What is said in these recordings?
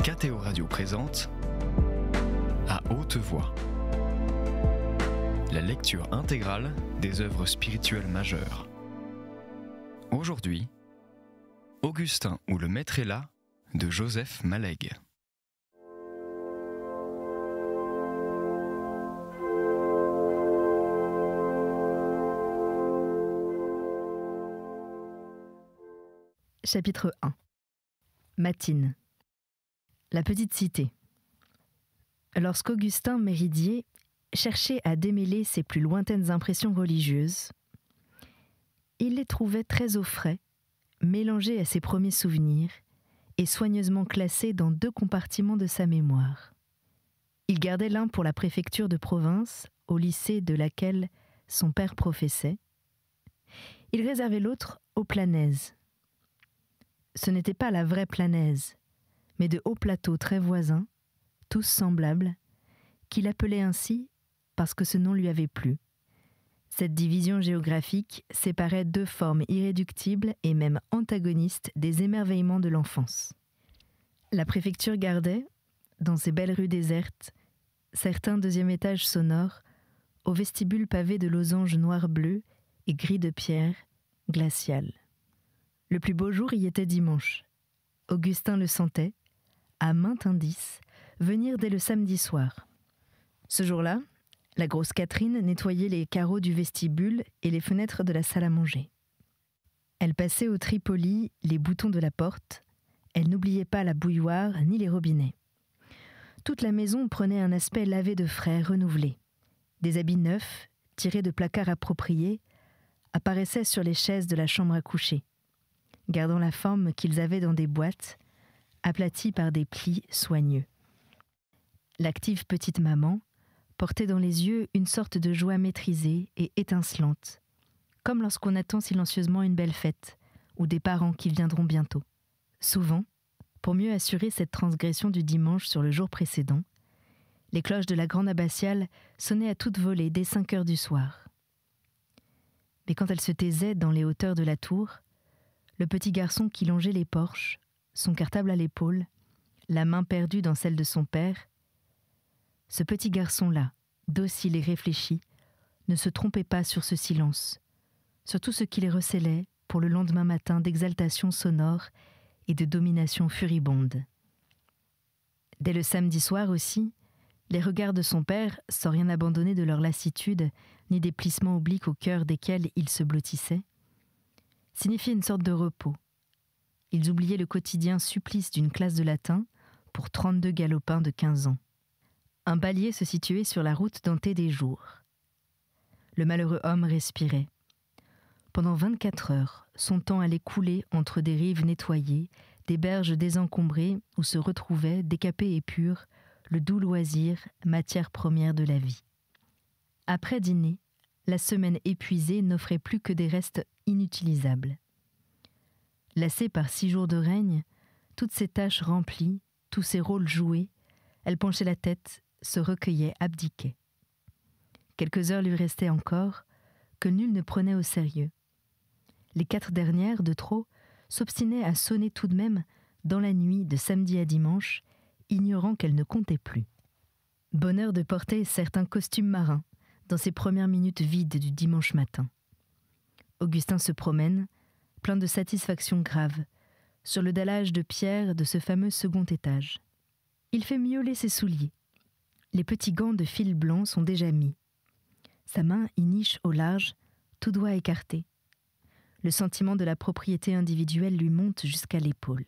KTO Radio présente À haute voix, la lecture intégrale des œuvres spirituelles majeures. Aujourd'hui, Augustin ou le Maître est là de Joseph Malègue. Chapitre 1. Matine. La petite cité. Lorsqu'Augustin Méridier cherchait à démêler ses plus lointaines impressions religieuses, il les trouvait très au frais, mélangées à ses premiers souvenirs et soigneusement classés dans 2 compartiments de sa mémoire. Il gardait l'un pour la préfecture de province, au lycée de laquelle son père professait. Il réservait l'autre aux Planaises. Ce n'était pas la vraie Planaise, mais de hauts plateaux très voisins, tous semblables, qu'il appelait ainsi parce que ce nom lui avait plu. Cette division géographique séparait 2 formes irréductibles et même antagonistes des émerveillements de l'enfance. La préfecture gardait, dans ces belles rues désertes, certains 2e étages sonores, au vestibule pavé de losanges noir-bleu et gris de pierre, glacial. Le plus beau jour y était dimanche. Augustin le sentait, à maintes indices, venir dès le samedi soir. Ce jour-là, la grosse Catherine nettoyait les carreaux du vestibule et les fenêtres de la salle à manger. Elle passait au tripoli les boutons de la porte. Elle n'oubliait pas la bouilloire ni les robinets. Toute la maison prenait un aspect lavé de frais, renouvelé. Des habits neufs, tirés de placards appropriés, apparaissaient sur les chaises de la chambre à coucher, gardant la forme qu'ils avaient dans des boîtes, aplaties par des plis soigneux. L'active petite maman portait dans les yeux une sorte de joie maîtrisée et étincelante, comme lorsqu'on attend silencieusement une belle fête, ou des parents qui viendront bientôt. Souvent, pour mieux assurer cette transgression du dimanche sur le jour précédent, les cloches de la grande abbatiale sonnaient à toute volée dès 5 heures du soir. Mais quand elles se taisaient dans les hauteurs de la tour, le petit garçon qui longeait les porches, son cartable à l'épaule, la main perdue dans celle de son père, ce petit garçon-là, docile et réfléchi, ne se trompait pas sur ce silence, sur tout ce qui les recélait pour le lendemain matin d'exaltation sonore et de domination furibonde. Dès le samedi soir aussi, les regards de son père, sans rien abandonner de leur lassitude, ni des plissements obliques au cœur desquels ils se blottissaient, signifiaient une sorte de repos. Ils oubliaient le quotidien supplice d'une classe de latin pour 32 galopins de 15 ans. Un balier se situait sur la route dentée des jours. Le malheureux homme respirait. Pendant 24 heures, son temps allait couler entre des rives nettoyées, des berges désencombrées où se retrouvait, décapé et pur, le doux loisir, matière première de la vie. Après dîner, la semaine épuisée n'offrait plus que des restes inutilisables. Lassée par 6 jours de règne, toutes ces tâches remplies, tous ces rôles joués, elle penchait la tête, se recueillait, abdiquait. Quelques heures lui restaient encore, que nul ne prenait au sérieux. Les 4 dernières, de trop, s'obstinaient à sonner tout de même dans la nuit de samedi à dimanche, ignorant qu'elle ne comptait plus. Bonheur de porter certains costumes marins dans ces premières minutes vides du dimanche matin. Augustin se promène, plein de satisfaction grave, sur le dallage de pierre de ce fameux 2e étage. Il fait miauler ses souliers. Les petits gants de fil blanc sont déjà mis. Sa main y niche au large, tout doigt écarté. Le sentiment de la propriété individuelle lui monte jusqu'à l'épaule.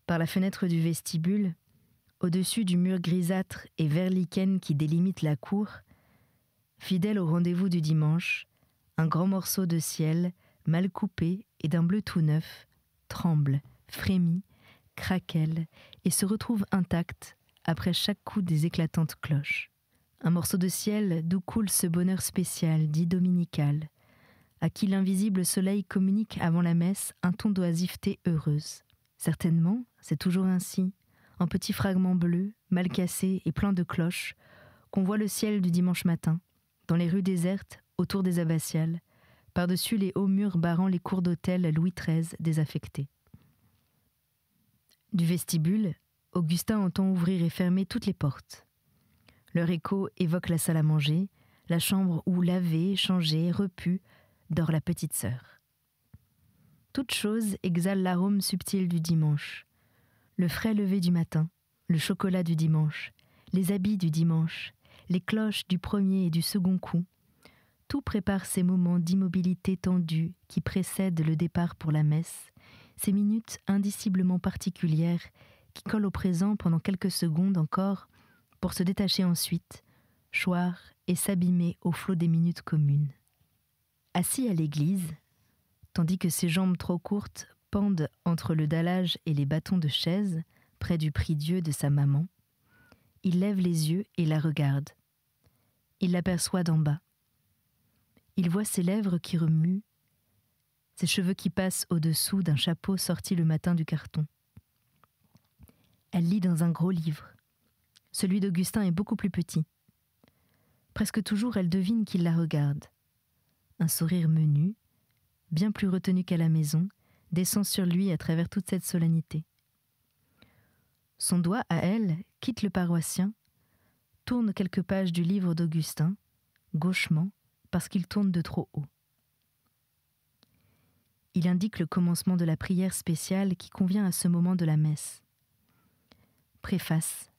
Par la fenêtre du vestibule, au-dessus du mur grisâtre et vert lichen qui délimite la cour, fidèle au rendez-vous du dimanche, un grand morceau de ciel, mal coupé et d'un bleu tout neuf, tremble, frémit, craquelle et se retrouve intact après chaque coup des éclatantes cloches. Un morceau de ciel d'où coule ce bonheur spécial, dit dominical, à qui l'invisible soleil communique avant la messe un ton d'oisiveté heureuse. Certainement, c'est toujours ainsi, en petits fragments bleus, mal cassés et pleins de cloches, qu'on voit le ciel du dimanche matin, dans les rues désertes, autour des abbatiales, par-dessus les hauts murs barrant les cours d'hôtel Louis XIII désaffectés. Du vestibule, Augustin entend ouvrir et fermer toutes les portes. Leur écho évoque la salle à manger, la chambre où lavée, changée, repue, dort la petite sœur. Toute chose exhale l'arôme subtil du dimanche. Le frais lever du matin, le chocolat du dimanche, les habits du dimanche, les cloches du premier et du second coup. Tout prépare ces moments d'immobilité tendue qui précèdent le départ pour la messe, ces minutes indiciblement particulières qui collent au présent pendant quelques secondes encore pour se détacher ensuite, choir et s'abîmer au flot des minutes communes. Assis à l'église, tandis que ses jambes trop courtes pendent entre le dallage et les bâtons de chaise, près du prie-dieu de sa maman, il lève les yeux et la regarde. Il l'aperçoit d'en bas. Il voit ses lèvres qui remuent, ses cheveux qui passent au-dessous d'un chapeau sorti le matin du carton. Elle lit dans un gros livre. Celui d'Augustin est beaucoup plus petit. Presque toujours, elle devine qu'il la regarde. Un sourire menu, bien plus retenu qu'à la maison, descend sur lui à travers toute cette solennité. Son doigt, à elle, quitte le paroissien, tourne quelques pages du livre d'Augustin, gauchement, parce qu'il tourne de trop haut. Il indique le commencement de la prière spéciale qui convient à ce moment de la messe. Préface.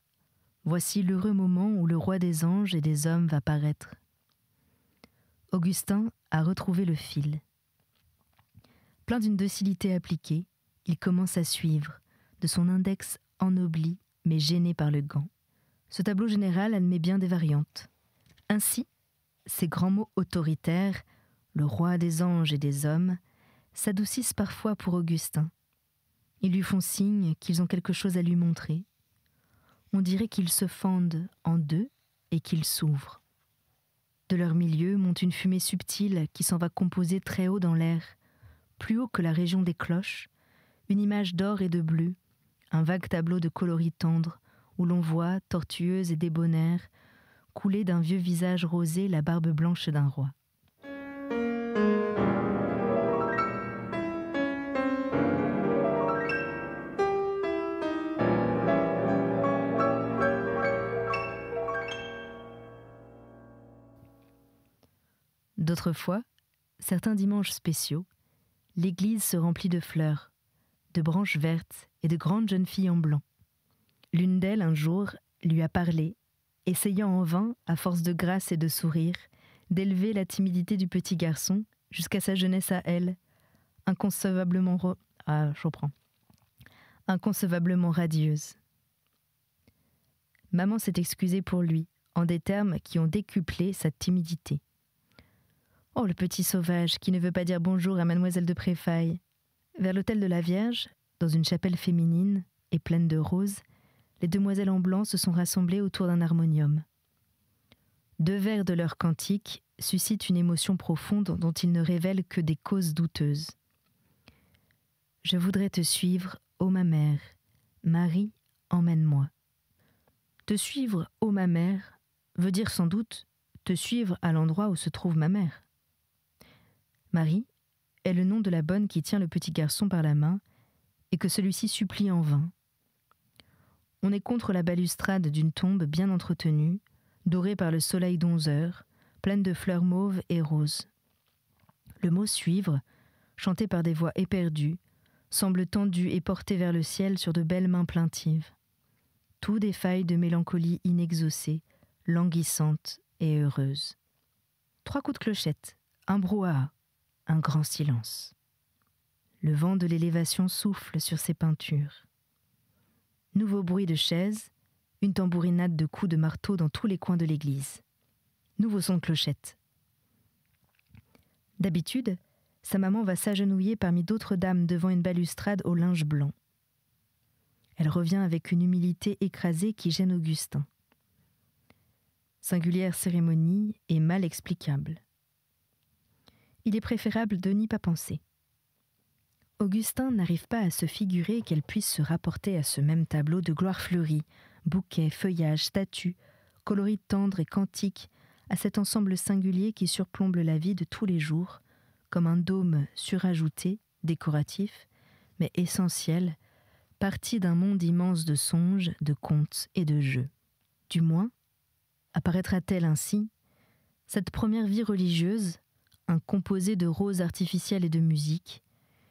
Voici l'heureux moment où le roi des anges et des hommes va paraître. Augustin a retrouvé le fil. Plein d'une docilité appliquée, il commence à suivre, de son index ennobli mais gêné par le gant. Ce tableau général admet bien des variantes. Ainsi, ces grands mots autoritaires, le roi des anges et des hommes, s'adoucissent parfois pour Augustin. Ils lui font signe qu'ils ont quelque chose à lui montrer. On dirait qu'ils se fendent en deux et qu'ils s'ouvrent. De leur milieu monte une fumée subtile qui s'en va composer très haut dans l'air, plus haut que la région des cloches, une image d'or et de bleu, un vague tableau de coloris tendres où l'on voit, tortueuse et débonnaire, couler d'un vieux visage rosé la barbe blanche d'un roi. D'autres fois, certains dimanches spéciaux, l'église se remplit de fleurs, de branches vertes et de grandes jeunes filles en blanc. L'une d'elles, un jour, lui a parlé, essayant en vain, à force de grâce et de sourire, d'élever la timidité du petit garçon jusqu'à sa jeunesse à elle, inconcevablement radieuse. Maman s'est excusée pour lui, en des termes qui ont décuplé sa timidité. « Oh, le petit sauvage qui ne veut pas dire bonjour à mademoiselle de Préfaille !» Vers l'autel de la Vierge, dans une chapelle féminine et pleine de roses, les demoiselles en blanc se sont rassemblées autour d'un harmonium. Deux vers de leur cantique suscitent une émotion profonde dont ils ne révèlent que des causes douteuses. « Je voudrais te suivre, ô ma mère. Marie, emmène-moi. » Te suivre, ô ma mère, veut dire sans doute te suivre à l'endroit où se trouve ma mère. Marie est le nom de la bonne qui tient le petit garçon par la main et que celui-ci supplie en vain. On est contre la balustrade d'une tombe bien entretenue, dorée par le soleil d'11 heures, pleine de fleurs mauves et roses. Le mot « suivre », chanté par des voix éperdues, semble tendu et porté vers le ciel sur de belles mains plaintives. Tout des failles de mélancolie inexaucée, languissante et heureuse. 3 coups de clochette, un brouhaha, un grand silence. Le vent de l'élévation souffle sur ces peintures. Nouveau bruit de chaises, une tambourinade de coups de marteau dans tous les coins de l'église. Nouveau son de clochette. D'habitude, sa maman va s'agenouiller parmi d'autres dames devant une balustrade au linge blanc. Elle revient avec une humilité écrasée qui gêne Augustin. Singulière cérémonie et mal explicable. Il est préférable de n'y pas penser. Augustin n'arrive pas à se figurer qu'elle puisse se rapporter à ce même tableau de gloire fleurie, bouquets, feuillages, statues, coloris tendres et cantiques, à cet ensemble singulier qui surplombe la vie de tous les jours, comme un dôme surajouté, décoratif, mais essentiel, partie d'un monde immense de songes, de contes et de jeux. Du moins, apparaîtra-t-elle ainsi, cette première vie religieuse, un composé de roses artificielles et de musique,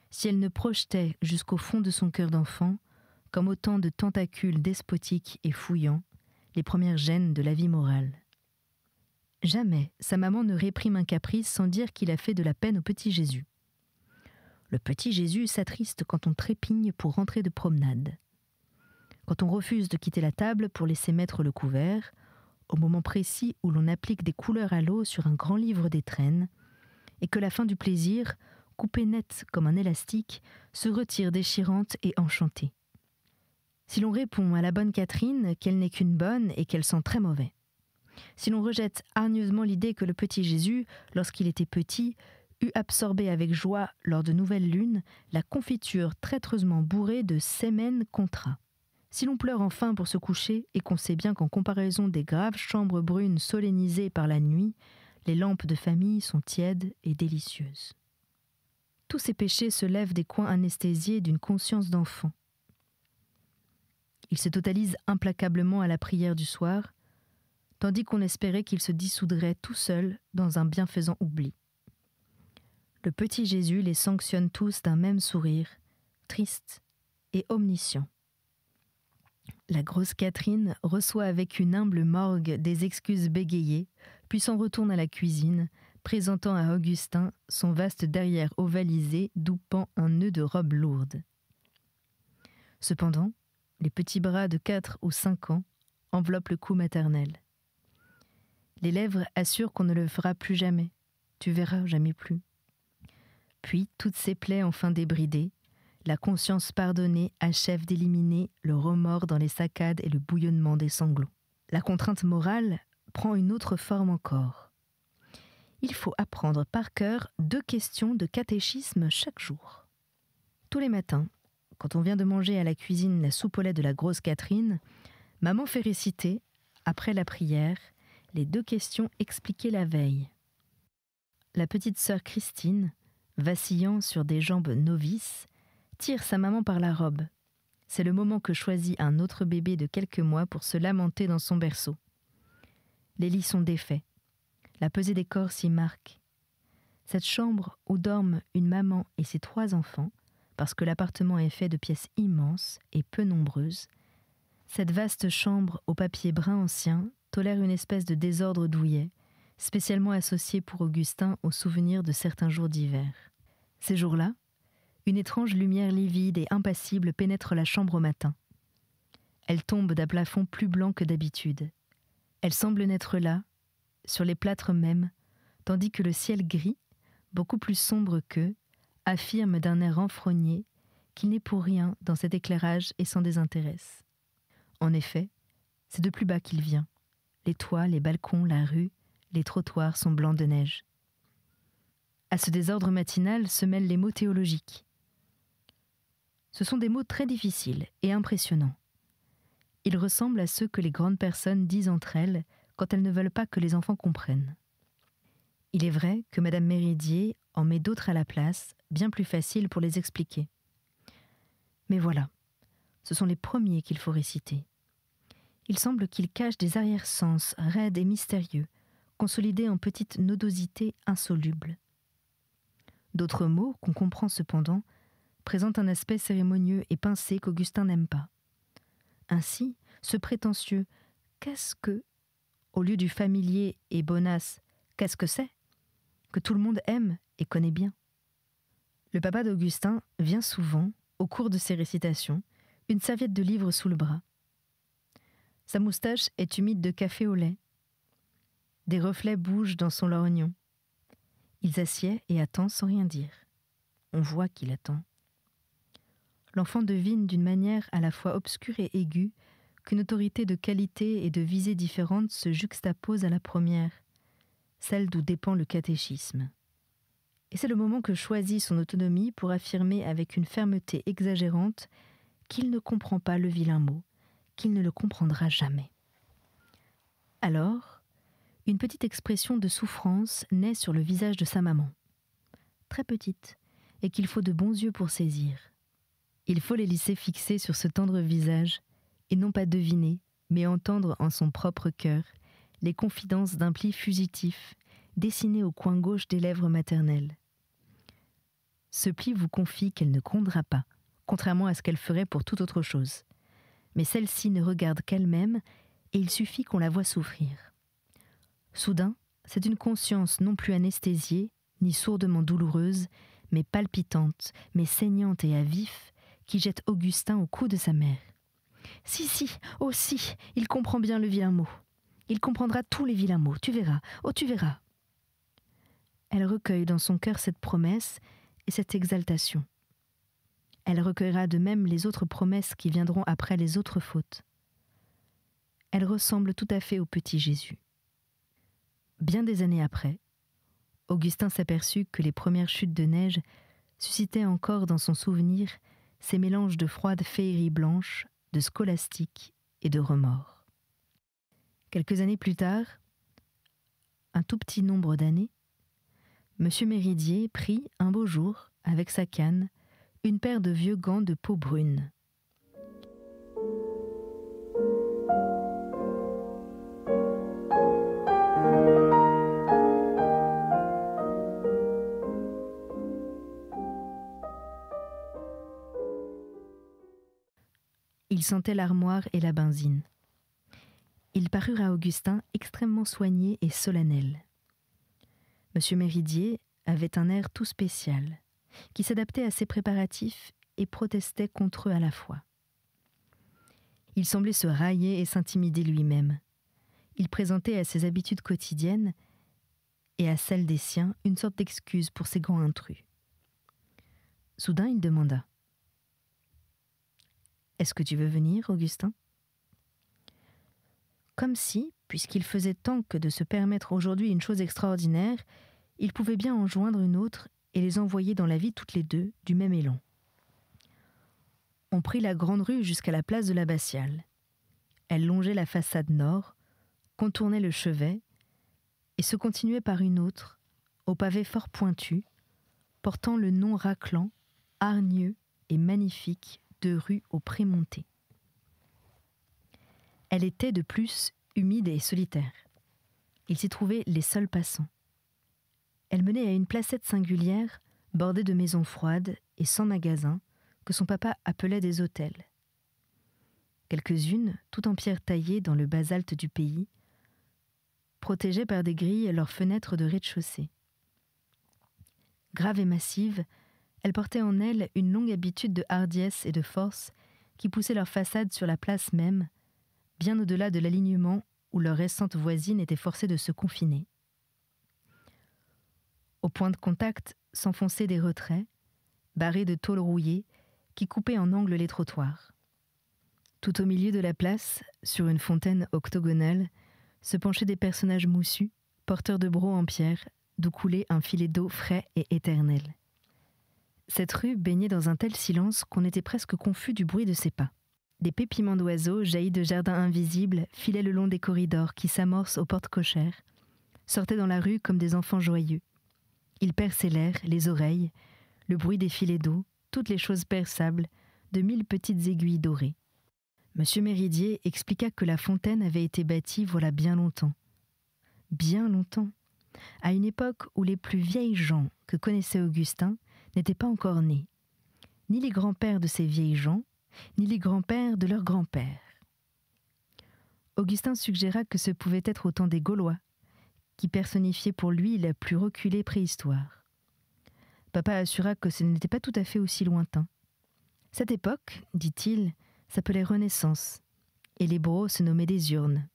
si elle ne projetait jusqu'au fond de son cœur d'enfant, comme autant de tentacules despotiques et fouillants, les premières gênes de la vie morale. Jamais sa maman ne réprime un caprice sans dire qu'il a fait de la peine au petit Jésus. Le petit Jésus s'attriste quand on trépigne pour rentrer de promenade. Quand on refuse de quitter la table pour laisser mettre le couvert, au moment précis où l'on applique des couleurs à l'eau sur un grand livre d'étrennes, et que la fin du plaisir, coupée nette comme un élastique, se retire déchirante et enchantée. Si l'on répond à la bonne Catherine qu'elle n'est qu'une bonne et qu'elle sent très mauvais. Si l'on rejette hargneusement l'idée que le petit Jésus, lorsqu'il était petit, eût absorbé avec joie, lors de nouvelles lunes, la confiture traîtreusement bourrée de sémènes contrats. Si l'on pleure enfin pour se coucher et qu'on sait bien qu'en comparaison des graves chambres brunes solennisées par la nuit, les lampes de famille sont tièdes et délicieuses. Tous ces péchés se lèvent des coins anesthésiés d'une conscience d'enfant. Ils se totalisent implacablement à la prière du soir, tandis qu'on espérait qu'ils se dissoudrait tout seul dans un bienfaisant oubli. Le petit Jésus les sanctionne tous d'un même sourire, triste et omniscient. La grosse Catherine reçoit avec une humble morgue des excuses bégayées, puis s'en retourne à la cuisine, présentant à Augustin son vaste derrière ovalisé d'où pend un nœud de robe lourde. Cependant, les petits bras de 4 ou 5 ans enveloppent le cou maternel. Les lèvres assurent qu'on ne le fera plus jamais. Tu verras, jamais plus. Puis, toutes ces plaies enfin débridées, la conscience pardonnée achève d'éliminer le remords dans les saccades et le bouillonnement des sanglots. La contrainte morale prend une autre forme encore. Il faut apprendre par cœur 2 questions de catéchisme chaque jour. Tous les matins, quand on vient de manger à la cuisine la soupe au lait de la grosse Catherine, maman fait réciter, après la prière, les 2 questions expliquées la veille. La petite sœur Christine, vacillant sur des jambes novices, tire sa maman par la robe. C'est le moment que choisit un autre bébé de quelques mois pour se lamenter dans son berceau. Les lits sont défaits. La pesée des corps s'y marque. Cette chambre où dorment une maman et ses 3 enfants, parce que l'appartement est fait de pièces immenses et peu nombreuses, cette vaste chambre au papier brun ancien tolère une espèce de désordre douillet, spécialement associé pour Augustin aux souvenirs de certains jours d'hiver. Ces jours-là, une étrange lumière livide et impassible pénètre la chambre au matin. Elle tombe d'un plafond plus blanc que d'habitude. Elle semble n'être là, sur les plâtres mêmes, tandis que le ciel gris, beaucoup plus sombre qu'eux, affirme d'un air renfrogné qu'il n'est pour rien dans cet éclairage et s'en désintéresse. En effet, c'est de plus bas qu'il vient. Les toits, les balcons, la rue, les trottoirs sont blancs de neige. À ce désordre matinal se mêlent les mots théologiques. Ce sont des mots très difficiles et impressionnants. Ils ressemblent à ceux que les grandes personnes disent entre elles quand elles ne veulent pas que les enfants comprennent. Il est vrai que Madame Méridier en met d'autres à la place, bien plus faciles pour les expliquer. Mais voilà, ce sont les premiers qu'il faut réciter. Il semble qu'ils cachent des arrière-sens raides et mystérieux, consolidés en petites nodosités insolubles. D'autres mots, qu'on comprend cependant, présentent un aspect cérémonieux et pincé qu'Augustin n'aime pas. Ainsi, ce prétentieux « qu'est-ce que ?» au lieu du familier et bonasse « qu'est-ce que c'est ?» que tout le monde aime et connaît bien. Le papa d'Augustin vient souvent, au cours de ses récitations, une serviette de livre sous le bras. Sa moustache est humide de café au lait. Des reflets bougent dans son lorgnon. Il s'assied et attend sans rien dire. On voit qu'il attend. L'enfant devine d'une manière à la fois obscure et aiguë qu'une autorité de qualité et de visée différentes se juxtapose à la première, celle d'où dépend le catéchisme. Et c'est le moment que choisit son autonomie pour affirmer avec une fermeté exagérante qu'il ne comprend pas le vilain mot, qu'il ne le comprendra jamais. Alors, une petite expression de souffrance naît sur le visage de sa maman, très petite, et qu'il faut de bons yeux pour saisir. Il faut les laisser fixer sur ce tendre visage, et non pas deviner, mais entendre en son propre cœur les confidences d'un pli fugitif, dessiné au coin gauche des lèvres maternelles. Ce pli vous confie qu'elle ne grondera pas, contrairement à ce qu'elle ferait pour toute autre chose. Mais celle-ci ne regarde qu'elle-même, et il suffit qu'on la voie souffrir. Soudain, c'est une conscience non plus anesthésiée, ni sourdement douloureuse, mais palpitante, mais saignante et à vif, qui jette Augustin au cou de sa mère. Si, oh si, il comprend bien le vilain mot. Il comprendra tous les vilains mots, tu verras, oh tu verras. Elle recueille dans son cœur cette promesse et cette exaltation. Elle recueillera de même les autres promesses qui viendront après les autres fautes. Elle ressemble tout à fait au petit Jésus. Bien des années après, Augustin s'aperçut que les premières chutes de neige suscitaient encore dans son souvenir ces mélanges de froide féerie blanche, de scolastique et de remords. Quelques années plus tard, un tout petit nombre d'années, M. Méridier prit un beau jour, avec sa canne, une paire de vieux gants de peau brune. Il sentait l'armoire et la benzine. Ils parurent à Augustin extrêmement soignés et solennels. M. Méridier avait un air tout spécial, qui s'adaptait à ces préparatifs et protestait contre eux à la fois. Il semblait se railler et s'intimider lui-même. Il présentait à ses habitudes quotidiennes et à celles des siens une sorte d'excuse pour ses grands intrus. Soudain, il demanda : « Est-ce que tu veux venir, Augustin ?» Comme si, puisqu'il faisait tant que de se permettre aujourd'hui une chose extraordinaire, il pouvait bien en joindre une autre et les envoyer dans la vie toutes les deux du même élan. On prit la grande rue jusqu'à la place de l'Abbatiale. Elle longeait la façade nord, contournait le chevet et se continuait par une autre, au pavé fort pointu, portant le nom raclant, hargneux et magnifique de rue aux Prémontés. Elle était de plus humide et solitaire. Il s'y trouvait les seuls passants. Elle menait à une placette singulière, bordée de maisons froides et sans magasins, que son papa appelait des hôtels. Quelques-unes, toutes en pierre taillée dans le basalte du pays, protégeaient par des grilles leurs fenêtres de rez-de-chaussée. Grave et massive, elles portaient en elles une longue habitude de hardiesse et de force qui poussait leur façade sur la place même, bien au-delà de l'alignement où leurs récentes voisines étaient forcées de se confiner. Au point de contact s'enfonçaient des retraits, barrés de tôles rouillées, qui coupaient en angle les trottoirs. Tout au milieu de la place, sur une fontaine octogonale, se penchaient des personnages moussus, porteurs de brocs en pierre, d'où coulait un filet d'eau frais et éternel. Cette rue baignait dans un tel silence qu'on était presque confus du bruit de ses pas. Des pépiments d'oiseaux jaillis de jardins invisibles filaient le long des corridors qui s'amorcent aux portes cochères, sortaient dans la rue comme des enfants joyeux. Ils perçaient l'air, les oreilles, le bruit des filets d'eau, toutes les choses perçables, de 1000 petites aiguilles dorées. M. Méridier expliqua que la fontaine avait été bâtie voilà bien longtemps. Bien longtemps, à une époque où les plus vieilles gens que connaissait Augustin n'étaient pas encore nés, ni les grands-pères de ces vieilles gens, ni les grands-pères de leurs grands-pères. Augustin suggéra que ce pouvait être au temps des Gaulois, qui personnifiaient pour lui la plus reculée préhistoire. Papa assura que ce n'était pas tout à fait aussi lointain. Cette époque, dit-il, s'appelait Renaissance, et les brocs se nommaient des urnes.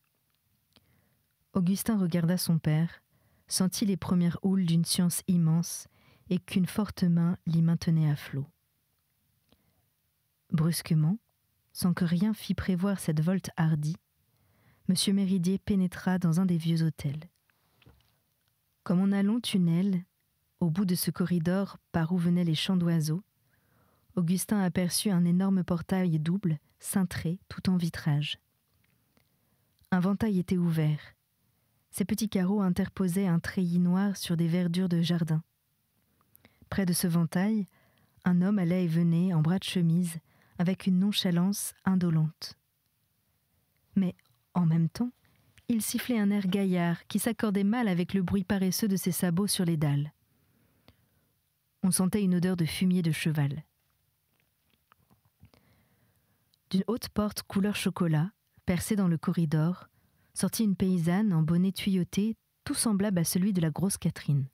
Augustin regarda son père, sentit les premières houles d'une science immense et qu'une forte main l'y maintenait à flot. Brusquement, sans que rien fît prévoir cette volte hardie, M. Méridier pénétra dans un des vieux hôtels. Comme en un long tunnel, au bout de ce corridor par où venaient les chants d'oiseaux, Augustin aperçut un énorme portail double, cintré, tout en vitrage. Un ventail était ouvert. Ses petits carreaux interposaient un treillis noir sur des verdures de jardin. Près de ce ventail, un homme allait et venait, en bras de chemise, avec une nonchalance indolente. Mais, en même temps, il sifflait un air gaillard qui s'accordait mal avec le bruit paresseux de ses sabots sur les dalles. On sentait une odeur de fumier de cheval. D'une haute porte couleur chocolat, percée dans le corridor, sortit une paysanne en bonnet tuyauté, tout semblable à celui de la grosse Catherine.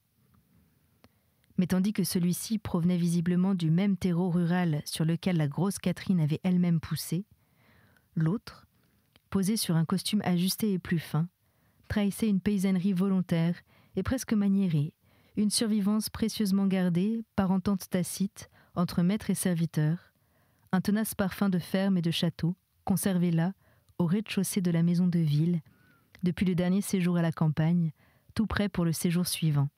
Mais tandis que celui-ci provenait visiblement du même terreau rural sur lequel la grosse Catherine avait elle-même poussé, l'autre, posé sur un costume ajusté et plus fin, trahissait une paysannerie volontaire et presque maniérée, une survivance précieusement gardée, par entente tacite, entre maître et serviteur, un tenace parfum de ferme et de château, conservé là, au rez-de-chaussée de la maison de ville, depuis le dernier séjour à la campagne, tout prêt pour le séjour suivant.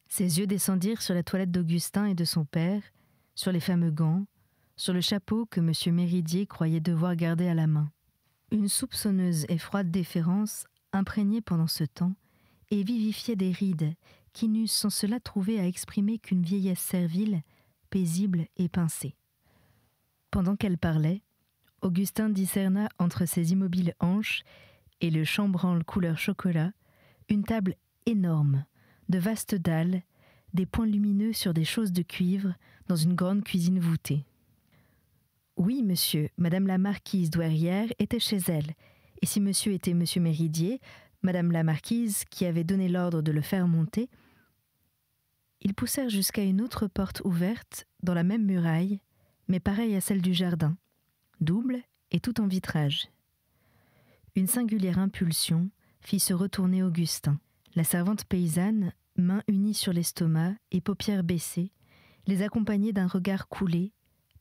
Ses yeux descendirent sur la toilette d'Augustin et de son père, sur les fameux gants, sur le chapeau que M. Méridier croyait devoir garder à la main. Une soupçonneuse et froide déférence imprégnait pendant ce temps et vivifiait des rides qui n'eussent sans cela trouvé à exprimer qu'une vieillesse servile, paisible et pincée. Pendant qu'elle parlait, Augustin discerna entre ses immobiles hanches et le chambranle couleur chocolat une table énorme, de vastes dalles, des points lumineux sur des choses de cuivre dans une grande cuisine voûtée. Oui, monsieur, madame la marquise douairière était chez elle, et si monsieur était monsieur Méridier, madame la marquise, qui avait donné l'ordre de le faire monter, ils poussèrent jusqu'à une autre porte ouverte dans la même muraille, mais pareille à celle du jardin, double et tout en vitrage. Une singulière impulsion fit se retourner Augustin. La servante paysanne, mains unies sur l'estomac et paupières baissées, les accompagnait d'un regard coulé,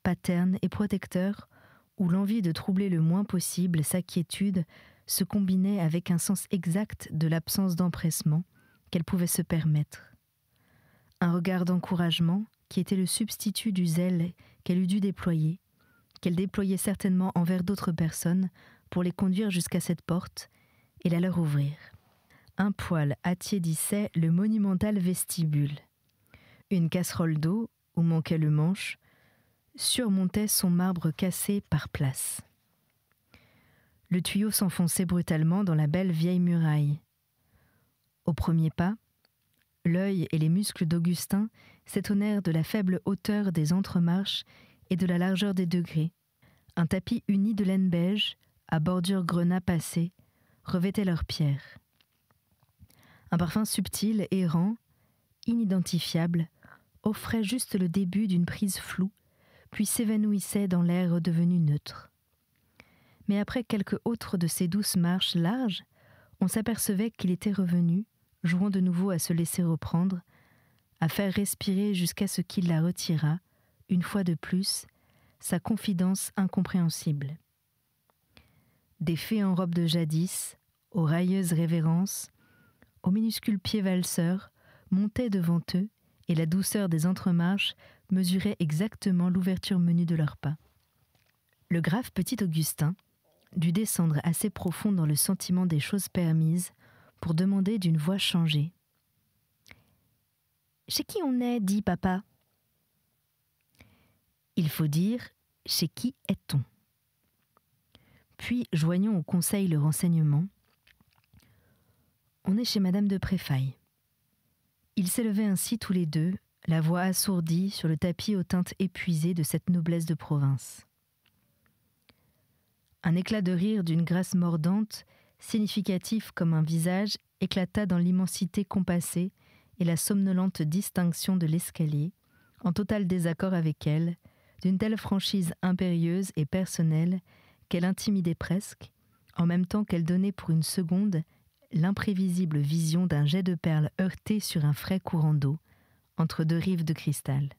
paterne et protecteur, où l'envie de troubler le moins possible sa quiétude se combinait avec un sens exact de l'absence d'empressement qu'elle pouvait se permettre. Un regard d'encouragement qui était le substitut du zèle qu'elle eût dû déployer, qu'elle déployait certainement envers d'autres personnes pour les conduire jusqu'à cette porte et la leur ouvrir. Un poêle attiédissait le monumental vestibule. Une casserole d'eau, où manquait le manche, surmontait son marbre cassé par places. Le tuyau s'enfonçait brutalement dans la belle vieille muraille. Au premier pas, l'œil et les muscles d'Augustin s'étonnèrent de la faible hauteur des entremarches et de la largeur des degrés. Un tapis uni de laine beige, à bordure grenat passée, revêtait leurs pierres. Un parfum subtil, errant, inidentifiable, offrait juste le début d'une prise floue, puis s'évanouissait dans l'air redevenu neutre. Mais après quelques autres de ces douces marches larges, on s'apercevait qu'il était revenu, jouant de nouveau à se laisser reprendre, à faire respirer jusqu'à ce qu'il la retirât, une fois de plus, sa confidence incompréhensible. Des fées en robe de jadis, aux railleuses révérences, aux minuscules pieds valseurs, montaient devant eux, et la douceur des entremarches mesurait exactement l'ouverture menue de leurs pas. Le grave petit Augustin dut descendre assez profond dans le sentiment des choses permises pour demander d'une voix changée. « Chez qui on est, dit papa ?» « Il faut dire, chez qui est-on ?» Puis, joignant au conseil le renseignement, « On est chez madame de Préfaille. » Ils s'élevaient ainsi tous les deux, la voix assourdie sur le tapis aux teintes épuisées de cette noblesse de province. Un éclat de rire d'une grâce mordante, significatif comme un visage, éclata dans l'immensité compassée et la somnolente distinction de l'escalier, en total désaccord avec elle, d'une telle franchise impérieuse et personnelle qu'elle intimidait presque, en même temps qu'elle donnait pour une seconde l'imprévisible vision d'un jet de perles heurté sur un frais courant d'eau, entre deux rives de cristal.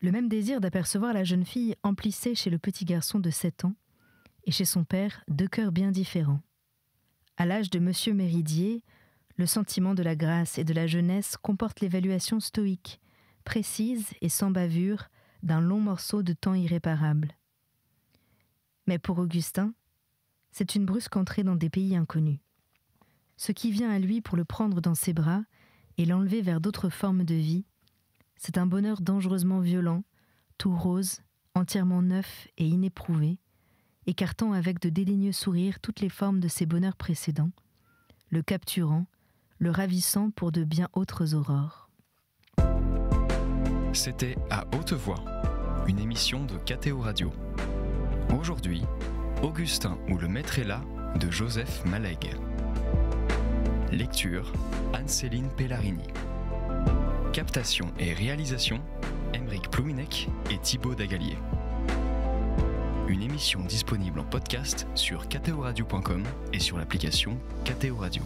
Le même désir d'apercevoir la jeune fille emplissait chez le petit garçon de 7 ans, et chez son père 2 cœurs bien différents. À l'âge de M. Méridier, le sentiment de la grâce et de la jeunesse comporte l'évaluation stoïque, précise et sans bavure, d'un long morceau de temps irréparable. Mais pour Augustin, c'est une brusque entrée dans des pays inconnus. Ce qui vient à lui pour le prendre dans ses bras et l'enlever vers d'autres formes de vie, C'est un bonheur dangereusement violent, tout rose, entièrement neuf et inéprouvé, écartant avec de dédaigneux sourires toutes les formes de ses bonheurs précédents, le capturant, le ravissant pour de bien autres aurores. C'était À haute voix, une émission de KTO Radio. Aujourd'hui, Augustin ou le maître est là de Joseph Malègue. Lecture, Anne-Céline Pellarini. Captation et réalisation, Aymeric Plouminec et Thibaut Dagalier. Une émission disponible en podcast sur ktoradio.com et sur l'application KTO Radio.